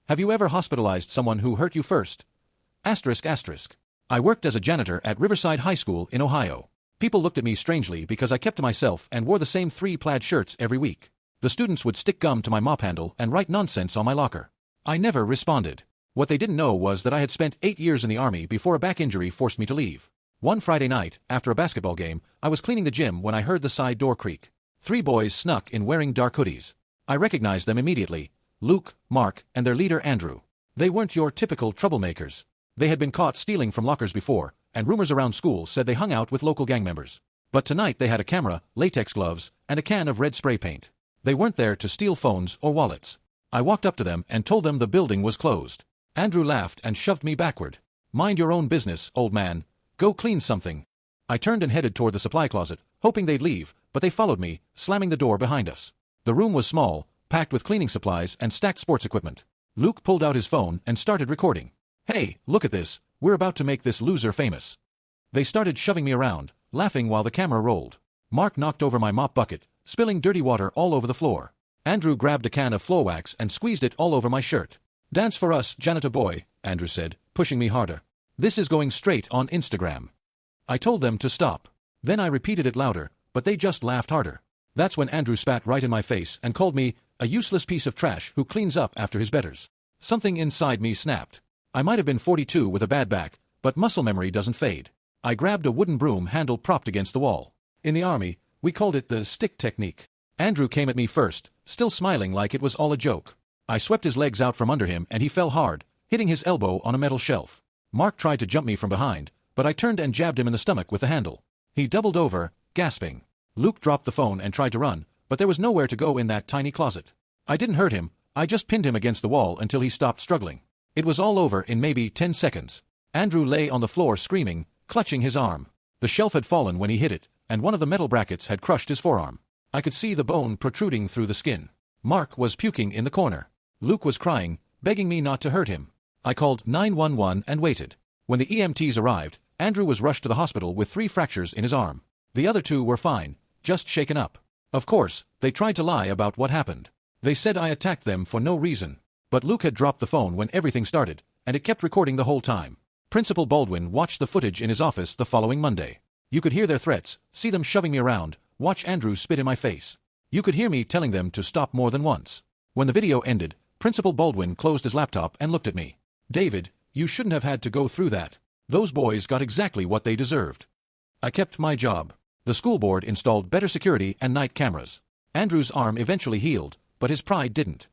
Have you ever hospitalized someone who hurt you first? Asterisk asterisk. I worked as a janitor at Riverside High School in Ohio. People looked at me strangely because I kept to myself and wore the same 3 plaid shirts every week. The students would stick gum to my mop handle and write nonsense on my locker. I never responded. What they didn't know was that I had spent 8 years in the Army before a back injury forced me to leave. One Friday night, after a basketball game, I was cleaning the gym when I heard the side door creak. 3 boys snuck in wearing dark hoodies. I recognized them immediately: Luke, Mark, and their leader Andrew. They weren't your typical troublemakers. They had been caught stealing from lockers before, and rumors around school said they hung out with local gang members. But tonight they had a camera, latex gloves, and a can of red spray paint. They weren't there to steal phones or wallets. I walked up to them and told them the building was closed. Andrew laughed and shoved me backward. "Mind your own business, old man. Go clean something." I turned and headed toward the supply closet, hoping they'd leave, but they followed me, slamming the door behind us. The room was small, packed with cleaning supplies and stacked sports equipment. Luke pulled out his phone and started recording. "Hey, look at this, we're about to make this loser famous." They started shoving me around, laughing while the camera rolled. Mark knocked over my mop bucket, spilling dirty water all over the floor. Andrew grabbed a can of floor wax and squeezed it all over my shirt. "Dance for us, janitor boy," Andrew said, pushing me harder. "This is going straight on Instagram." I told them to stop. Then I repeated it louder, but they just laughed harder. That's when Andrew spat right in my face and called me a useless piece of trash who cleans up after his betters. Something inside me snapped. I might have been 42 with a bad back, but muscle memory doesn't fade. I grabbed a wooden broom handle propped against the wall. In the Army, we called it the stick technique. Andrew came at me first, still smiling like it was all a joke. I swept his legs out from under him and he fell hard, hitting his elbow on a metal shelf. Mark tried to jump me from behind, but I turned and jabbed him in the stomach with the handle. He doubled over, gasping. Luke dropped the phone and tried to run, but there was nowhere to go in that tiny closet. I didn't hurt him, I just pinned him against the wall until he stopped struggling. It was all over in maybe 10 seconds. Andrew lay on the floor screaming, clutching his arm. The shelf had fallen when he hit it, and one of the metal brackets had crushed his forearm. I could see the bone protruding through the skin. Mark was puking in the corner. Luke was crying, begging me not to hurt him. I called 911 and waited. When the EMTs arrived, Andrew was rushed to the hospital with 3 fractures in his arm. The other 2 were fine, just shaken up. Of course, they tried to lie about what happened. They said I attacked them for no reason. But Luke had dropped the phone when everything started, and it kept recording the whole time. Principal Baldwin watched the footage in his office the following Monday. You could hear their threats, see them shoving me around, watch Andrew spit in my face. You could hear me telling them to stop more than once. When the video ended, Principal Baldwin closed his laptop and looked at me. "David, you shouldn't have had to go through that. Those boys got exactly what they deserved." I kept my job. The school board installed better security and night cameras. Andrew's arm eventually healed, but his pride didn't.